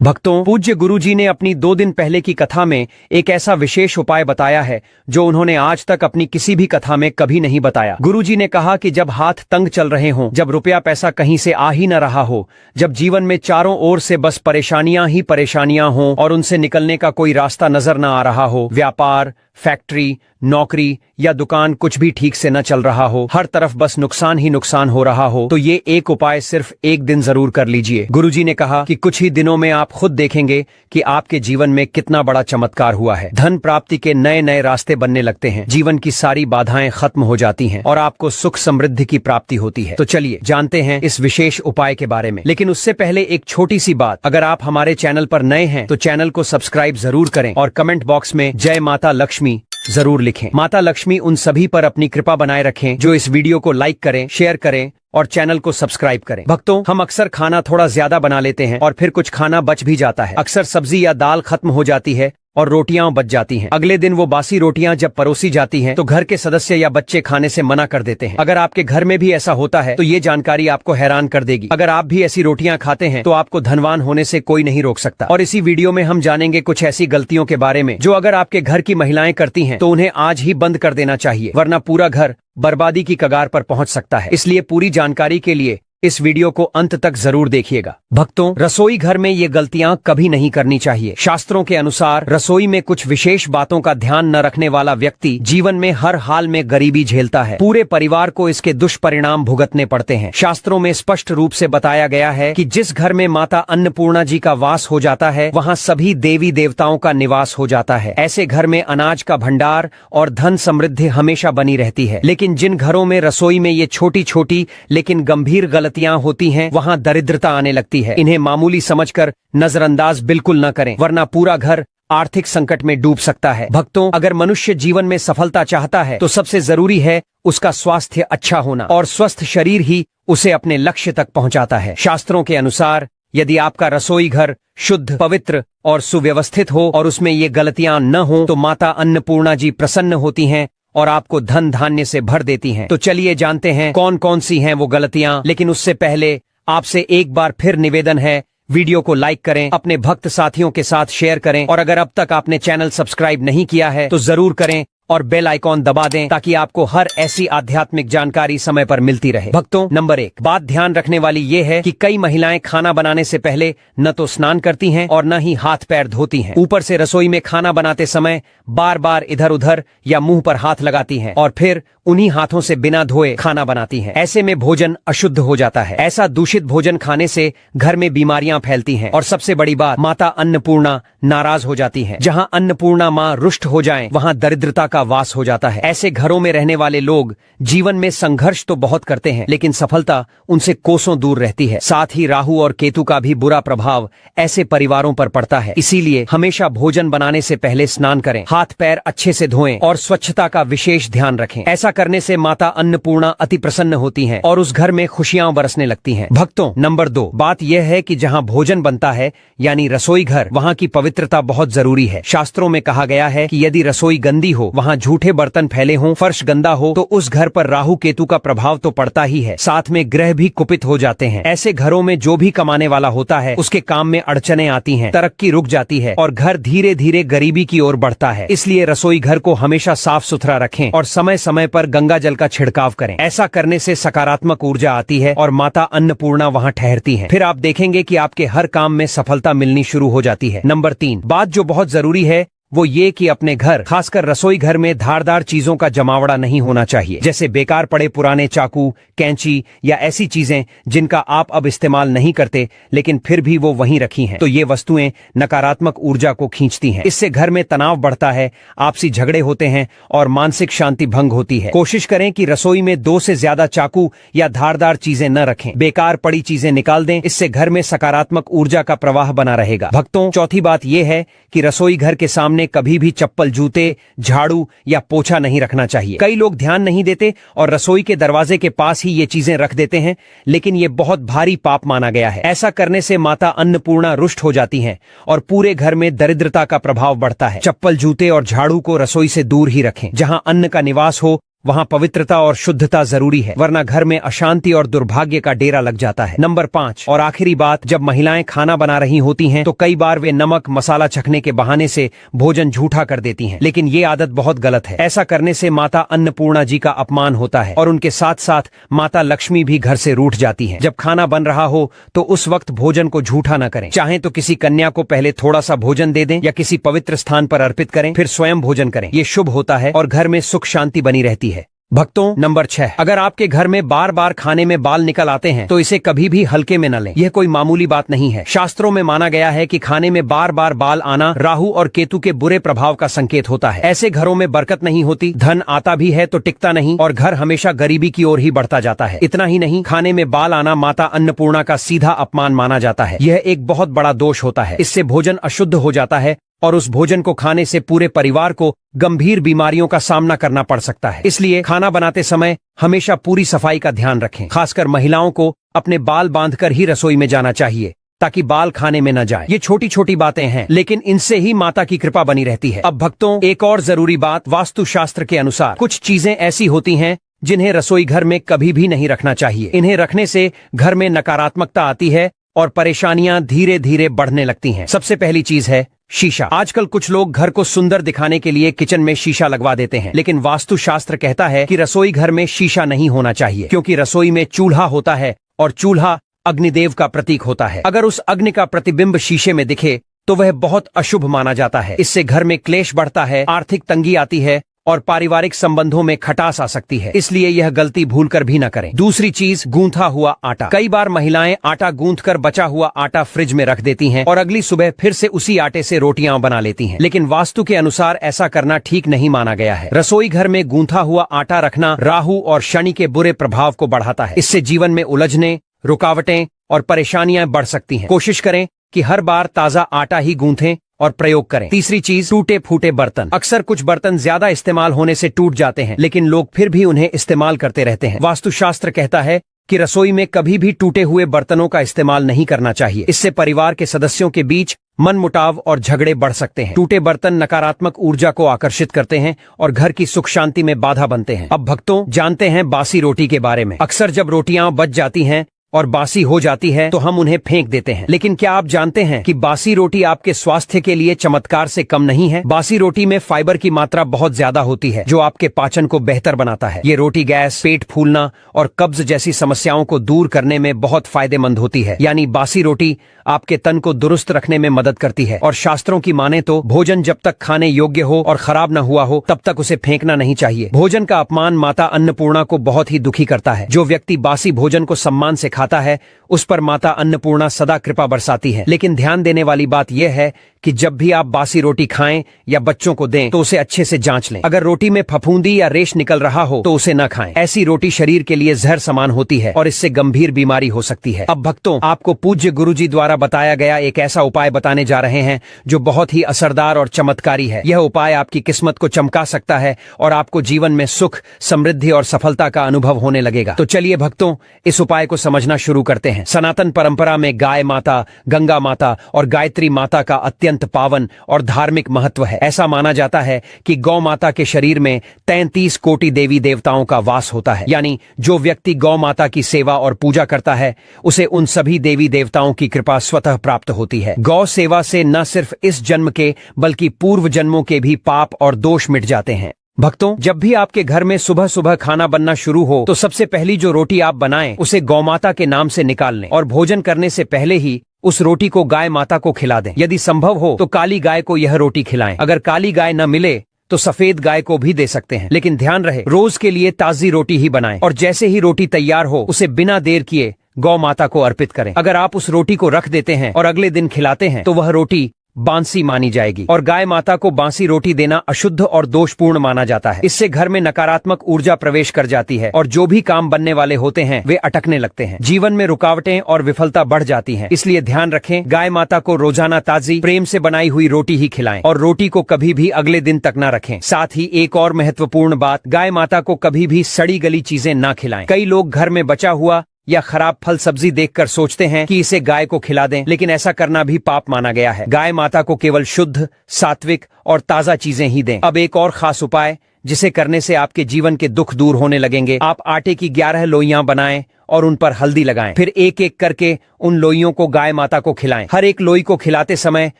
भक्तों, पूज्य गुरुजी ने अपनी 2 दिन पहले की कथा में एक ऐसा विशेष उपाय बताया है जो उन्होंने आज तक अपनी किसी भी कथा में कभी नहीं बताया। गुरुजी ने कहा कि जब हाथ तंग चल रहे हों, जब रुपया पैसा कहीं से आ ही न रहा हो, जब जीवन में चारों ओर से बस परेशानियां ही परेशानियां हों और उनसे निकलने का कोई रास्ता नजर न आ रहा हो, व्यापार, फैक्ट्री, नौकरी या दुकान कुछ भी ठीक से न चल रहा हो, हर तरफ बस नुकसान ही नुकसान हो रहा हो, तो ये एक उपाय सिर्फ एक दिन जरूर कर लीजिए। गुरुजी ने कहा कि कुछ ही दिनों में आप खुद देखेंगे कि आपके जीवन में कितना बड़ा चमत्कार हुआ है। धन प्राप्ति के नए नए रास्ते बनने लगते हैं, जीवन की सारी बाधाएं खत्म हो जाती हैं और आपको सुख समृद्धि की प्राप्ति होती है। तो चलिए जानते हैं इस विशेष उपाय के बारे में। लेकिन उससे पहले एक छोटी सी बात, अगर आप हमारे चैनल पर नए हैं तो चैनल को सब्सक्राइब जरूर करें और कमेंट बॉक्स में जय माता लक्ष्मी जरूर लिखें। माता लक्ष्मी उन सभी पर अपनी कृपा बनाए रखें जो इस वीडियो को लाइक करें, शेयर करें और चैनल को सब्सक्राइब करें। भक्तों, हम अक्सर खाना थोड़ा ज्यादा बना लेते हैं और फिर कुछ खाना बच भी जाता है। अक्सर सब्जी या दाल खत्म हो जाती है और रोटियां बच जाती हैं। अगले दिन वो बासी रोटियां जब परोसी जाती हैं तो घर के सदस्य या बच्चे खाने से मना कर देते हैं। अगर आपके घर में भी ऐसा होता है तो ये जानकारी आपको हैरान कर देगी। अगर आप भी ऐसी रोटियां खाते हैं तो आपको धनवान होने से कोई नहीं रोक सकता। और इसी वीडियो में हम जानेंगे कुछ ऐसी गलतियों के बारे में जो अगर आपके घर की महिलाएं करती हैं तो उन्हें आज ही बंद कर देना चाहिए, वरना पूरा घर बर्बादी की कगार पर पहुंच सकता है। इसलिए पूरी जानकारी के लिए इस वीडियो को अंत तक जरूर देखिएगा। भक्तों, रसोई घर में ये गलतियां कभी नहीं करनी चाहिए। शास्त्रों के अनुसार रसोई में कुछ विशेष बातों का ध्यान न रखने वाला व्यक्ति जीवन में हर हाल में गरीबी झेलता है। पूरे परिवार को इसके दुष्परिणाम भुगतने पड़ते हैं। शास्त्रों में स्पष्ट रूप से बताया गया है कि जिस घर में माता अन्नपूर्णा जी का वास हो जाता है वहाँ सभी देवी देवताओं का निवास हो जाता है। ऐसे घर में अनाज का भंडार और धन समृद्धि हमेशा बनी रहती है। लेकिन जिन घरों में रसोई में ये छोटी छोटी लेकिन गंभीर गलतियां होती हैं, वहां दरिद्रता आने लगती है। इन्हें मामूली समझकर नजरअंदाज बिल्कुल न करें, वरना पूरा घर आर्थिक संकट में डूब सकता है। भक्तों, अगर मनुष्य जीवन में सफलता चाहता है तो सबसे जरूरी है उसका स्वास्थ्य अच्छा होना, और स्वस्थ शरीर ही उसे अपने लक्ष्य तक पहुंचाता है। शास्त्रों के अनुसार यदि आपका रसोई घर शुद्ध, पवित्र और सुव्यवस्थित हो और उसमें ये गलतियां न हो तो माता अन्नपूर्णा जी प्रसन्न होती हैं और आपको धन धान्य से भर देती हैं। तो चलिए जानते हैं कौन कौन सी हैं वो गलतियां। लेकिन उससे पहले आपसे एक बार फिर निवेदन है, वीडियो को लाइक करें, अपने भक्त साथियों के साथ शेयर करें और अगर अब तक आपने चैनल सब्सक्राइब नहीं किया है तो जरूर करें और बेल आइकॉन दबा दें ताकि आपको हर ऐसी आध्यात्मिक जानकारी समय पर मिलती रहे। भक्तों, नंबर 1 बात ध्यान रखने वाली ये है कि कई महिलाएं खाना बनाने से पहले न तो स्नान करती हैं और न ही हाथ पैर धोती हैं। ऊपर से रसोई में खाना बनाते समय बार बार इधर उधर या मुंह पर हाथ लगाती हैं और फिर उन्हीं हाथों से बिना धोए खाना बनाती हैं। ऐसे में भोजन अशुद्ध हो जाता है। ऐसा दूषित भोजन खाने से घर में बीमारियां फैलती हैं और सबसे बड़ी बात, माता अन्नपूर्णा नाराज हो जाती हैं। जहां अन्नपूर्णा मां रुष्ट हो जाएं, वहां दरिद्रता का वास हो जाता है। ऐसे घरों में रहने वाले लोग जीवन में संघर्ष तो बहुत करते हैं लेकिन सफलता उनसे कोसों दूर रहती है। साथ ही राहु और केतु का भी बुरा प्रभाव ऐसे परिवारों पर पड़ता है। इसीलिए हमेशा भोजन बनाने से पहले स्नान करें, हाथ पैर अच्छे से धोएं और स्वच्छता का विशेष ध्यान रखें। ऐसा करने से माता अन्नपूर्णा अति प्रसन्न होती हैं और उस घर में खुशियां बरसने लगती हैं। भक्तों, नंबर 2 बात यह है कि जहां भोजन बनता है यानी रसोई घर, वहां की पवित्रता बहुत जरूरी है। शास्त्रों में कहा गया है कि यदि रसोई गंदी हो, वहां झूठे बर्तन फैले हों, फर्श गंदा हो तो उस घर पर राहु केतु का प्रभाव तो पड़ता ही है, साथ में ग्रह भी कुपित हो जाते हैं। ऐसे घरों में जो भी कमाने वाला होता है उसके काम में अड़चने आती हैं, तरक्की रुक जाती है और घर धीरे धीरे गरीबी की ओर बढ़ता है। इसलिए रसोई घर को हमेशा साफ सुथरा रखें और समय समय पर गंगा जल का छिड़काव करें। ऐसा करने से सकारात्मक ऊर्जा आती है और माता अन्नपूर्णा वहां ठहरती हैं। फिर आप देखेंगे कि आपके हर काम में सफलता मिलनी शुरू हो जाती है। नंबर 3 बात जो बहुत जरूरी है वो ये कि अपने घर, खासकर रसोई घर में धारदार चीजों का जमावड़ा नहीं होना चाहिए, जैसे बेकार पड़े पुराने चाकू, कैंची या ऐसी चीजें जिनका आप अब इस्तेमाल नहीं करते लेकिन फिर भी वो वहीं रखी हैं। तो ये वस्तुएं नकारात्मक ऊर्जा को खींचती हैं। इससे घर में तनाव बढ़ता है, आपसी झगड़े होते हैं और मानसिक शांति भंग होती है। कोशिश करें कि रसोई में 2 से ज्यादा चाकू या धारदार चीजें न रखें। बेकार पड़ी चीजें निकाल दें, इससे घर में सकारात्मक ऊर्जा का प्रवाह बना रहेगा। भक्तों, चौथी बात यह है कि रसोई घर के सामने कभी भी चप्पल, जूते, झाड़ू या पोछा नहीं रखना चाहिए। कई लोग ध्यान नहीं देते और रसोई के दरवाजे के पास ही ये चीजें रख देते हैं, लेकिन ये बहुत भारी पाप माना गया है। ऐसा करने से माता अन्नपूर्णा रुष्ट हो जाती हैं और पूरे घर में दरिद्रता का प्रभाव बढ़ता है। चप्पल, जूते और झाड़ू को रसोई से दूर ही रखें। जहां अन्न का निवास हो वहाँ पवित्रता और शुद्धता जरूरी है, वरना घर में अशांति और दुर्भाग्य का डेरा लग जाता है। नंबर 5 और आखिरी बात, जब महिलाएं खाना बना रही होती हैं तो कई बार वे नमक मसाला चखने के बहाने से भोजन झूठा कर देती हैं, लेकिन ये आदत बहुत गलत है। ऐसा करने से माता अन्नपूर्णा जी का अपमान होता है और उनके साथ साथ माता लक्ष्मी भी घर से रूठ जाती हैं। जब खाना बन रहा हो तो उस वक्त भोजन को झूठा न करें। चाहे तो किसी कन्या को पहले थोड़ा सा भोजन दे दें या किसी पवित्र स्थान पर अर्पित करें, फिर स्वयं भोजन करें। ये शुभ होता है और घर में सुख शांति बनी रहती है। भक्तों, नंबर 6, अगर आपके घर में बार बार खाने में बाल निकल आते हैं तो इसे कभी भी हल्के में न लें। यह कोई मामूली बात नहीं है। शास्त्रों में माना गया है कि खाने में बार बार बाल आना राहु और केतु के बुरे प्रभाव का संकेत होता है। ऐसे घरों में बरकत नहीं होती, धन आता भी है तो टिकता नहीं और घर हमेशा गरीबी की ओर ही बढ़ता जाता है। इतना ही नहीं, खाने में बाल आना माता अन्नपूर्णा का सीधा अपमान माना जाता है। यह एक बहुत बड़ा दोष होता है। इससे भोजन अशुद्ध हो जाता है और उस भोजन को खाने से पूरे परिवार को गंभीर बीमारियों का सामना करना पड़ सकता है। इसलिए खाना बनाते समय हमेशा पूरी सफाई का ध्यान रखें। खासकर महिलाओं को अपने बाल बांधकर ही रसोई में जाना चाहिए ताकि बाल खाने में न जाए। ये छोटी छोटी बातें हैं, लेकिन इनसे ही माता की कृपा बनी रहती है। अब भक्तों, एक और जरूरी बात, वास्तु शास्त्र के अनुसार कुछ चीजें ऐसी होती हैं जिन्हें रसोई घर में कभी भी नहीं रखना चाहिए। इन्हें रखने से घर में नकारात्मकता आती है और परेशानियां धीरे धीरे बढ़ने लगती हैं। सबसे पहली चीज है शीशा। आजकल कुछ लोग घर को सुंदर दिखाने के लिए किचन में शीशा लगवा देते हैं, लेकिन वास्तु शास्त्र कहता है कि रसोई घर में शीशा नहीं होना चाहिए, क्योंकि रसोई में चूल्हा होता है और चूल्हा अग्निदेव का प्रतीक होता है। अगर उस अग्नि का प्रतिबिंब शीशे में दिखे तो वह बहुत अशुभ माना जाता है। इससे घर में क्लेश बढ़ता है, आर्थिक तंगी आती है और पारिवारिक संबंधों में खटास आ सकती है। इसलिए यह गलती भूलकर भी न करें। दूसरी चीज, गूंथा हुआ आटा। कई बार महिलाएं आटा गूंथकर बचा हुआ आटा फ्रिज में रख देती हैं और अगली सुबह फिर से उसी आटे से रोटियां बना लेती हैं, लेकिन वास्तु के अनुसार ऐसा करना ठीक नहीं माना गया है। रसोई घर में गूंथा हुआ आटा रखना राहु और शनि के बुरे प्रभाव को बढ़ाता है। इससे जीवन में उलझने, रुकावटें और परेशानियां बढ़ सकती हैं। कोशिश करें कि हर बार ताजा आटा ही गूंथें और प्रयोग करें। तीसरी चीज, टूटे फूटे बर्तन। अक्सर कुछ बर्तन ज्यादा इस्तेमाल होने से टूट जाते हैं, लेकिन लोग फिर भी उन्हें इस्तेमाल करते रहते हैं। वास्तुशास्त्र कहता है कि रसोई में कभी भी टूटे हुए बर्तनों का इस्तेमाल नहीं करना चाहिए। इससे परिवार के सदस्यों के बीच मनमुटाव और झगड़े बढ़ सकते हैं। टूटे बर्तन नकारात्मक ऊर्जा को आकर्षित करते हैं और घर की सुख शांति में बाधा बनते हैं। अब भक्तों, जानते हैं बासी रोटी के बारे में। अक्सर जब रोटियां बच जाती हैं और बासी हो जाती है तो हम उन्हें फेंक देते हैं, लेकिन क्या आप जानते हैं कि बासी रोटी आपके स्वास्थ्य के लिए चमत्कार से कम नहीं है। बासी रोटी में फाइबर की मात्रा बहुत ज्यादा होती है, जो आपके पाचन को बेहतर बनाता है। ये रोटी गैस, पेट फूलना और कब्ज जैसी समस्याओं को दूर करने में बहुत फायदेमंद होती है। यानी बासी रोटी आपके तन को दुरुस्त रखने में मदद करती है और शास्त्रों की माने तो भोजन जब तक खाने योग्य हो और खराब न हुआ हो तब तक उसे फेंकना नहीं चाहिए। भोजन का अपमान माता अन्नपूर्णा को बहुत ही दुखी करता है। जो व्यक्ति बासी भोजन को सम्मान से खाता है उस पर माता अन्नपूर्णा सदा कृपा बरसाती है। लेकिन ध्यान देने वाली बात यह है कि जब भी आप बासी रोटी खाएं या बच्चों को दें तो उसे अच्छे से जांच लें। अगर रोटी में फफूंदी या रेश निकल रहा हो तो उसे न खाएं। ऐसी रोटी शरीर के लिए जहर समान होती है और इससे गंभीर बीमारी हो सकती है। अब भक्तों, आपको पूज्य गुरुजी द्वारा बताया गया एक ऐसा उपाय बताने जा रहे हैं जो बहुत ही असरदार और चमत्कारी है। यह उपाय आपकी किस्मत को चमका सकता है और आपको जीवन में सुख, समृद्धि और सफलता का अनुभव होने लगेगा। तो चलिए भक्तों, इस उपाय को समझना शुरू करते हैं। सनातन परंपरा में गाय माता, गंगा माता और गायत्री माता का अत्यंत पावन और धार्मिक महत्व है। ऐसा माना जाता है कि गौ माता के शरीर में 33 कोटि देवी देवताओं का वास होता है। यानी जो व्यक्ति गौ माता की सेवा और पूजा करता है उसे उन सभी देवी देवताओं की कृपा स्वतः प्राप्त होती है। गौ सेवा से न सिर्फ इस जन्म के बल्कि पूर्व जन्मों के भी पाप और दोष मिट जाते हैं। भक्तों, जब भी आपके घर में सुबह सुबह खाना बनना शुरू हो तो सबसे पहली जो रोटी आप बनाएं उसे गौ माता के नाम से निकाल लें और भोजन करने से पहले ही उस रोटी को गाय माता को खिला दें। यदि संभव हो तो काली गाय को यह रोटी खिलाएं। अगर काली गाय न मिले तो सफेद गाय को भी दे सकते हैं, लेकिन ध्यान रहे रोज के लिए ताजी रोटी ही बनाएं और जैसे ही रोटी तैयार हो उसे बिना देर किए गौ माता को अर्पित करें। अगर आप उस रोटी को रख देते हैं और अगले दिन खिलाते हैं तो वह रोटी बांसी मानी जाएगी और गाय माता को बांसी रोटी देना अशुद्ध और दोषपूर्ण माना जाता है। इससे घर में नकारात्मक ऊर्जा प्रवेश कर जाती है और जो भी काम बनने वाले होते हैं वे अटकने लगते हैं। जीवन में रुकावटें और विफलता बढ़ जाती हैं। इसलिए ध्यान रखें, गाय माता को रोजाना ताजी प्रेम से बनाई हुई रोटी ही खिलाएं और रोटी को कभी भी अगले दिन तक न रखें। साथ ही एक और महत्वपूर्ण बात, गाय माता को कभी भी सड़ी गली चीजें न खिलाएं। कई लोग घर में बचा हुआ या खराब फल सब्जी देखकर सोचते हैं कि इसे गाय को खिला दें, लेकिन ऐसा करना भी पाप माना गया है। गाय माता को केवल शुद्ध, सात्विक और ताजा चीजें ही दें। अब एक और खास उपाय, जिसे करने से आपके जीवन के दुख दूर होने लगेंगे। आप आटे की 11 लोइयां बनाएं और उन पर हल्दी लगाएं। फिर एक एक करके उन लोइयों को गाय माता को खिलाएं। हर एक लोई को खिलाते समय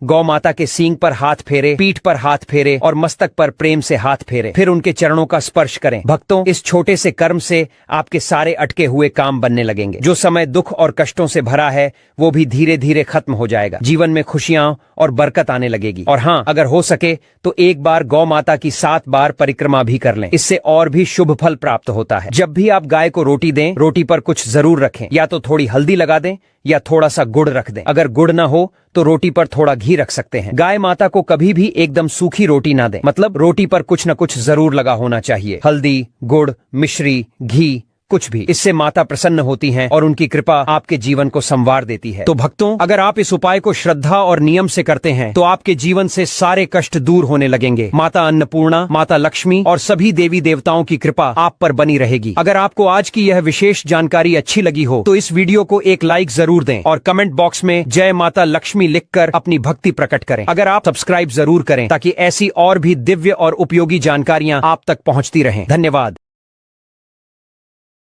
गौ माता के सींग पर हाथ फेरे, पीठ पर हाथ फेरे और मस्तक पर प्रेम से हाथ फेरे। फिर उनके चरणों का स्पर्श करें। भक्तों, इस छोटे से कर्म से आपके सारे अटके हुए काम बनने लगेंगे। जो समय दुख और कष्टों से भरा है वो भी धीरे धीरे खत्म हो जाएगा। जीवन में खुशियां और बरकत आने लगेगी। और हाँ, अगर हो सके तो एक बार गौ माता की 7 बार परिक्रमा भी कर लें। इससे और भी शुभ फल प्राप्त होता है। जब भी आप गाय को रोटी दें, रोटी पर कुछ जरूर रखें। या तो थोड़ी हल्दी लगा दें या थोड़ा सा गुड़ रख दें। अगर गुड़ ना हो तो रोटी पर थोड़ा घी रख सकते हैं। गाय माता को कभी भी एकदम सूखी रोटी ना दें, मतलब रोटी पर कुछ न कुछ जरूर लगा होना चाहिए। हल्दी, गुड़, मिश्री, घी, कुछ भी। इससे माता प्रसन्न होती हैं और उनकी कृपा आपके जीवन को संवार देती है। तो भक्तों, अगर आप इस उपाय को श्रद्धा और नियम से करते हैं तो आपके जीवन से सारे कष्ट दूर होने लगेंगे। माता अन्नपूर्णा, माता लक्ष्मी और सभी देवी देवताओं की कृपा आप पर बनी रहेगी। अगर आपको आज की यह विशेष जानकारी अच्छी लगी हो तो इस वीडियो को एक लाइक जरूर दें और कमेंट बॉक्स में जय माता लक्ष्मी लिखकर अपनी भक्ति प्रकट करें। अगर आप सब्सक्राइब जरूर करें ताकि ऐसी और भी दिव्य और उपयोगी जानकारियां आप तक पहुंचती रहें। धन्यवाद।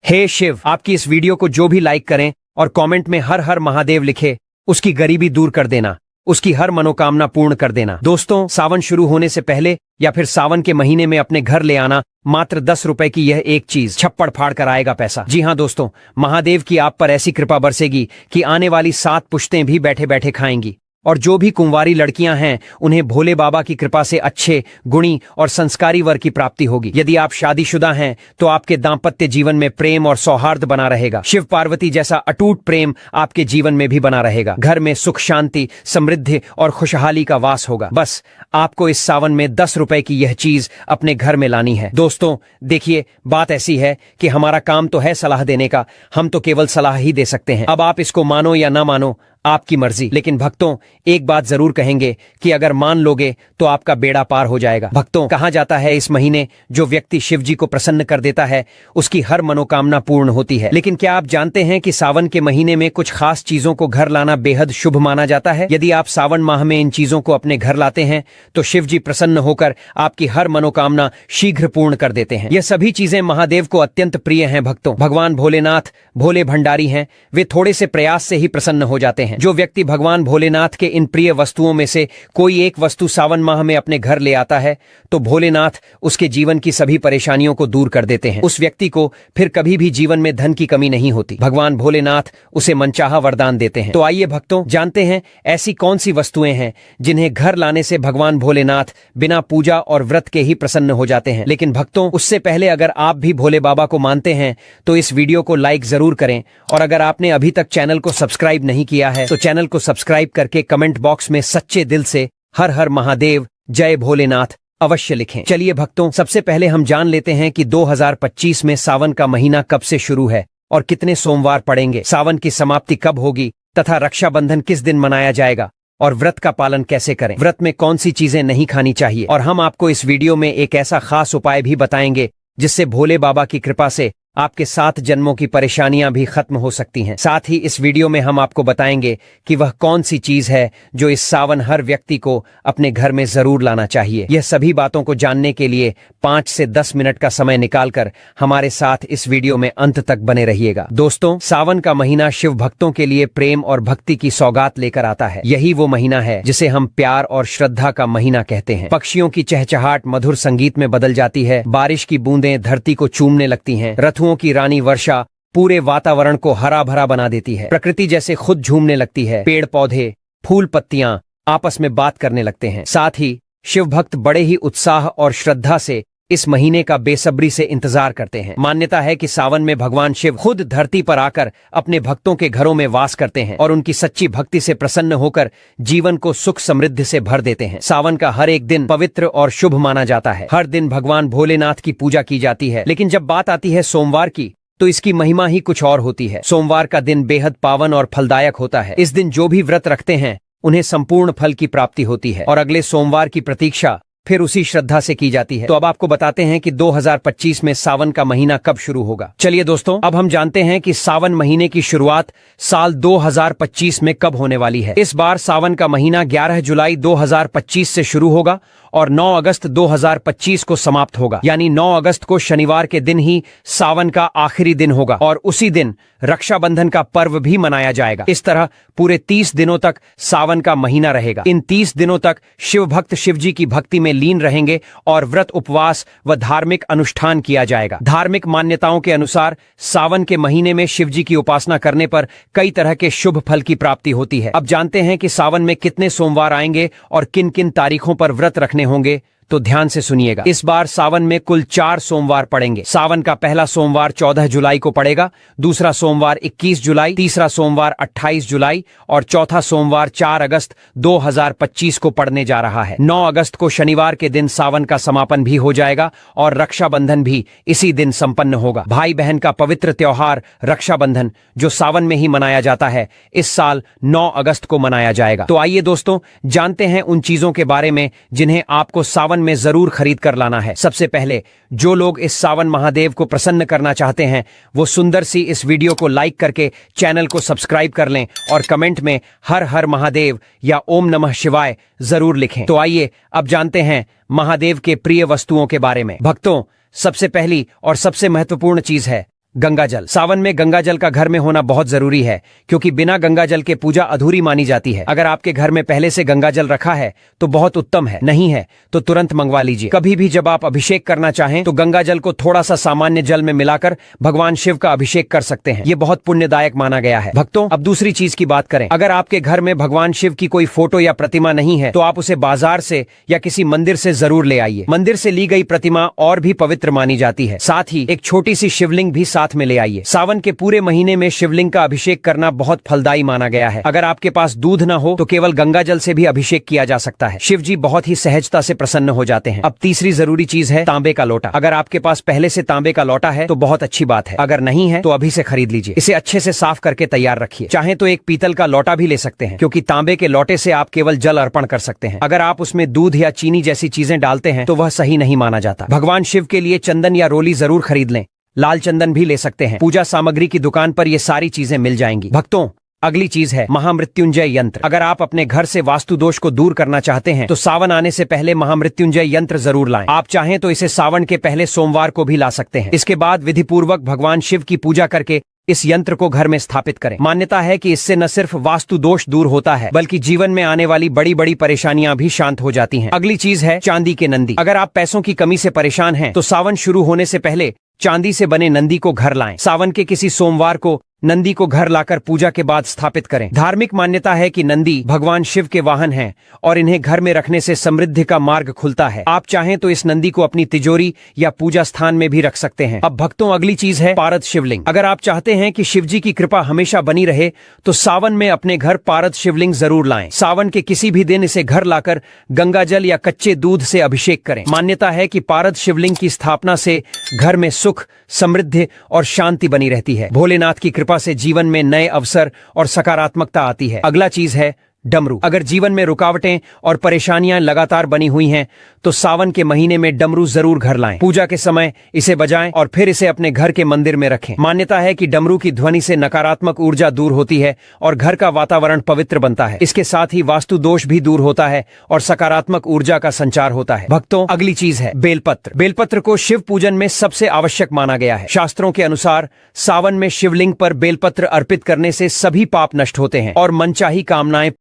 हे शिव, आपकी इस वीडियो को जो भी लाइक करें और कमेंट में हर हर महादेव लिखे, उसकी गरीबी दूर कर देना, उसकी हर मनोकामना पूर्ण कर देना। दोस्तों, सावन शुरू होने से पहले या फिर सावन के महीने में अपने घर ले आना मात्र 10 रुपए की यह एक चीज छप्पड़ फाड़ कर आएगा पैसा। जी हाँ दोस्तों, महादेव की आप पर ऐसी कृपा बरसेगी कि आने वाली 7 पुश्तें भी बैठे बैठे खाएंगी। और जो भी कुंवारी लड़कियां हैं उन्हें भोले बाबा की कृपा से अच्छे, गुणी और संस्कारी वर की प्राप्ति होगी। यदि आप शादीशुदा हैं तो आपके दाम्पत्य जीवन में प्रेम और सौहार्द बना रहेगा। शिव पार्वती जैसा अटूट प्रेम आपके जीवन में भी बना रहेगा। घर में सुख, शांति, समृद्धि और खुशहाली का वास होगा। बस आपको इस सावन में 10 रुपए की यह चीज अपने घर में लानी है। दोस्तों देखिए, बात ऐसी है कि हमारा काम तो है सलाह देने का, हम तो केवल सलाह ही दे सकते हैं। अब आप इसको मानो या ना मानो, आपकी मर्जी। लेकिन भक्तों, एक बात जरूर कहेंगे कि अगर मान लोगे तो आपका बेड़ा पार हो जाएगा। भक्तों, कहा जाता है इस महीने जो व्यक्ति शिव जी को प्रसन्न कर देता है उसकी हर मनोकामना पूर्ण होती है। लेकिन क्या आप जानते हैं कि सावन के महीने में कुछ खास चीजों को घर लाना बेहद शुभ माना जाता है। यदि आप सावन माह में इन चीजों को अपने घर लाते हैं तो शिव जी प्रसन्न होकर आपकी हर मनोकामना शीघ्र पूर्ण कर देते हैं। यह सभी चीजें महादेव को अत्यंत प्रिय हैं। भक्तों, भगवान भोलेनाथ भोले भंडारी हैं, वे थोड़े से प्रयास से ही प्रसन्न हो जाते हैं। जो व्यक्ति भगवान भोलेनाथ के इन प्रिय वस्तुओं में से कोई एक वस्तु सावन माह में अपने घर ले आता है तो भोलेनाथ उसके जीवन की सभी परेशानियों को दूर कर देते हैं। उस व्यक्ति को फिर कभी भी जीवन में धन की कमी नहीं होती। भगवान भोलेनाथ उसे मनचाहा वरदान देते हैं। तो आइए भक्तों, जानते हैं ऐसी कौन सी वस्तुएं हैं जिन्हें घर लाने से भगवान भोलेनाथ बिना पूजा और व्रत के ही प्रसन्न हो जाते हैं। लेकिन भक्तों, उससे पहले अगर आप भी भोले बाबा को मानते हैं तो इस वीडियो को लाइक जरूर करें और अगर आपने अभी तक चैनल को सब्सक्राइब नहीं किया है तो चैनल को सब्सक्राइब करके कमेंट बॉक्स में सच्चे दिल से हर हर महादेव, जय भोलेनाथ अवश्य लिखें। चलिए भक्तों, सबसे पहले हम जान लेते हैं कि 2025 में सावन का महीना कब से शुरू है और कितने सोमवार पड़ेंगे, सावन की समाप्ति कब होगी तथा रक्षाबंधन किस दिन मनाया जाएगा और व्रत का पालन कैसे करें, व्रत में कौन सी चीजें नहीं खानी चाहिए। और हम आपको इस वीडियो में एक ऐसा खास उपाय भी बताएंगे जिससे भोले बाबा की कृपा से आपके 7 जन्मों की परेशानियां भी खत्म हो सकती हैं। साथ ही इस वीडियो में हम आपको बताएंगे कि वह कौन सी चीज है जो इस सावन हर व्यक्ति को अपने घर में जरूर लाना चाहिए। यह सभी बातों को जानने के लिए 5 से 10 मिनट का समय निकालकर हमारे साथ इस वीडियो में अंत तक बने रहिएगा। दोस्तों, सावन का महीना शिव भक्तों के लिए प्रेम और भक्ति की सौगात लेकर आता है। यही वो महीना है जिसे हम प्यार और श्रद्धा का महीना कहते हैं। पक्षियों की चहचहाट मधुर संगीत में बदल जाती है, बारिश की बूंदें धरती को चूमने लगती हैं, की रानी वर्षा पूरे वातावरण को हरा भरा बना देती है, प्रकृति जैसे खुद झूमने लगती है, पेड़ पौधे, फूल पत्तियां आपस में बात करने लगते हैं। साथ ही शिव भक्त बड़े ही उत्साह और श्रद्धा से इस महीने का बेसब्री से इंतजार करते हैं। मान्यता है कि सावन में भगवान शिव खुद धरती पर आकर अपने भक्तों के घरों में वास करते हैं और उनकी सच्ची भक्ति से प्रसन्न होकर जीवन को सुख समृद्धि से भर देते हैं। सावन का हर एक दिन पवित्र और शुभ माना जाता है। हर दिन भगवान भोलेनाथ की पूजा की जाती है। लेकिन जब बात आती है सोमवार की तो इसकी महिमा ही कुछ और होती है। सोमवार का दिन बेहद पावन और फलदायक होता है। इस दिन जो भी व्रत रखते हैं उन्हें संपूर्ण फल की प्राप्ति होती है और अगले सोमवार की प्रतीक्षा फिर उसी श्रद्धा से की जाती है। तो अब आपको बताते हैं कि 2025 में सावन का महीना कब शुरू होगा। चलिए दोस्तों, अब हम जानते हैं कि सावन महीने की शुरुआत साल 2025 में कब होने वाली है। इस बार सावन का महीना 11 जुलाई 2025 से शुरू होगा और 9 अगस्त 2025 को समाप्त होगा। यानी 9 अगस्त को शनिवार के दिन ही सावन का आखिरी दिन होगा और उसी दिन रक्षाबंधन का पर्व भी मनाया जाएगा। इस तरह पूरे 30 दिनों तक सावन का महीना रहेगा। इन 30 दिनों तक शिव भक्त शिव जी की भक्ति में लीन रहेंगे और व्रत, उपवास व धार्मिक अनुष्ठान किया जाएगा। धार्मिक मान्यताओं के अनुसार सावन के महीने में शिव जी की उपासना करने पर कई तरह के शुभ फल की प्राप्ति होती है। अब जानते हैं कि सावन में कितने सोमवार आएंगे और किन किन तारीखों पर व्रत रखने होंगे, तो ध्यान से सुनिएगा। इस बार सावन में कुल 4 सोमवार पड़ेंगे। सावन का पहला सोमवार 14 जुलाई को पड़ेगा, दूसरा सोमवार 21 जुलाई, तीसरा सोमवार 28 जुलाई और चौथा सोमवार 4 अगस्त 2025 को पड़ने जा रहा है। 9 अगस्त को शनिवार के दिन सावन का समापन भी हो जाएगा और रक्षाबंधन भी इसी दिन संपन्न होगा। भाई बहन का पवित्र त्योहार रक्षाबंधन, जो सावन में ही मनाया जाता है, इस साल 9 अगस्त को मनाया जाएगा। तो आइए दोस्तों, जानते हैं उन चीजों के बारे में जिन्हें आपको सावन में जरूर खरीद कर लाना है। सबसे पहले, जो लोग इस सावन महादेव को प्रसन्न करना चाहते हैं, वो सुंदर सी इस वीडियो को लाइक करके चैनल को सब्सक्राइब कर लें और कमेंट में हर हर महादेव या ओम नमः शिवाय जरूर लिखें। तो आइए अब जानते हैं महादेव के प्रिय वस्तुओं के बारे में। भक्तों, सबसे पहली और सबसे महत्वपूर्ण चीज है गंगा जल। सावन में गंगा जल का घर में होना बहुत जरूरी है, क्योंकि बिना गंगा जल के पूजा अधूरी मानी जाती है। अगर आपके घर में पहले से गंगा जल रखा है तो बहुत उत्तम है, नहीं है तो तुरंत मंगवा लीजिए। कभी भी जब आप अभिषेक करना चाहें तो गंगा जल को थोड़ा सा सामान्य जल में मिलाकर भगवान शिव का अभिषेक कर सकते हैं। ये बहुत पुण्यदायक माना गया है। भक्तों, अब दूसरी चीज की बात करें। अगर आपके घर में भगवान शिव की कोई फोटो या प्रतिमा नहीं है तो आप उसे बाजार से या किसी मंदिर से जरूर ले आइए। मंदिर से ली गई प्रतिमा और भी पवित्र मानी जाती है। साथ ही एक छोटी सी शिवलिंग भी साथ में ले आइए। सावन के पूरे महीने में शिवलिंग का अभिषेक करना बहुत फलदायी माना गया है। अगर आपके पास दूध न हो तो केवल गंगा जल से भी अभिषेक किया जा सकता है। शिव जी बहुत ही सहजता से प्रसन्न हो जाते हैं। अब तीसरी जरूरी चीज है तांबे का लोटा। अगर आपके पास पहले से तांबे का लोटा है तो बहुत अच्छी बात है, अगर नहीं है तो अभी से खरीद लीजिए। इसे अच्छे से साफ करके तैयार रखिए। चाहे तो एक पीतल का लोटा भी ले सकते हैं, क्योंकि तांबे के लोटे से आप केवल जल अर्पण कर सकते हैं। अगर आप उसमें दूध या चीनी जैसी चीजें डालते हैं तो वह सही नहीं माना जाता। भगवान शिव के लिए चंदन या रोली जरूर खरीद लें। लाल चंदन भी ले सकते हैं। पूजा सामग्री की दुकान पर ये सारी चीजें मिल जाएंगी। भक्तों, अगली चीज है महामृत्युंजय यंत्र। अगर आप अपने घर से वास्तु दोष को दूर करना चाहते हैं तो सावन आने से पहले महामृत्युंजय यंत्र जरूर लाएं। आप चाहें तो इसे सावन के पहले सोमवार को भी ला सकते हैं। इसके बाद विधि पूर्वक भगवान शिव की पूजा करके इस यंत्र को घर में स्थापित करें। मान्यता है कि इससे न सिर्फ वास्तु दोष दूर होता है, बल्कि जीवन में आने वाली बड़ी बड़ी परेशानियां भी शांत हो जाती हैं। अगली चीज है चांदी के नंदी। अगर आप पैसों की कमी से परेशान हैं तो सावन शुरू होने से पहले चांदी से बने नंदी को घर लाएं। सावन के किसी सोमवार को नंदी को घर लाकर पूजा के बाद स्थापित करें। धार्मिक मान्यता है कि नंदी भगवान शिव के वाहन हैं और इन्हें घर में रखने से समृद्धि का मार्ग खुलता है। आप चाहें तो इस नंदी को अपनी तिजोरी या पूजा स्थान में भी रख सकते हैं। अब भक्तों, अगली चीज है पारद शिवलिंग। अगर आप चाहते हैं कि शिव जी की कृपा हमेशा बनी रहे तो सावन में अपने घर पारद शिवलिंग जरूर लाएं। सावन के किसी भी दिन इसे घर लाकर गंगा जल या कच्चे दूध से अभिषेक करें। मान्यता है कि पारद शिवलिंग की स्थापना से घर में सुख, समृद्धि और शांति बनी रहती है। भोलेनाथ की कृपा से जीवन में नए अवसर और सकारात्मकता आती है। अगला चीज है डमरू। अगर जीवन में रुकावटें और परेशानियां लगातार बनी हुई हैं तो सावन के महीने में डमरू जरूर घर लाएं। पूजा के समय इसे बजाएं और फिर इसे अपने घर के मंदिर में रखें। मान्यता है कि डमरू की ध्वनि से नकारात्मक ऊर्जा दूर होती है और घर का वातावरण पवित्र बनता है। इसके साथ ही वास्तु दोष भी दूर होता है और सकारात्मक ऊर्जा का संचार होता है। भक्तों, अगली चीज है बेलपत्र। बेलपत्र को शिव पूजन में सबसे आवश्यक माना गया है। शास्त्रों के अनुसार सावन में शिवलिंग पर बेलपत्र अर्पित करने से सभी पाप नष्ट होते हैं और मनचाही कामनाएं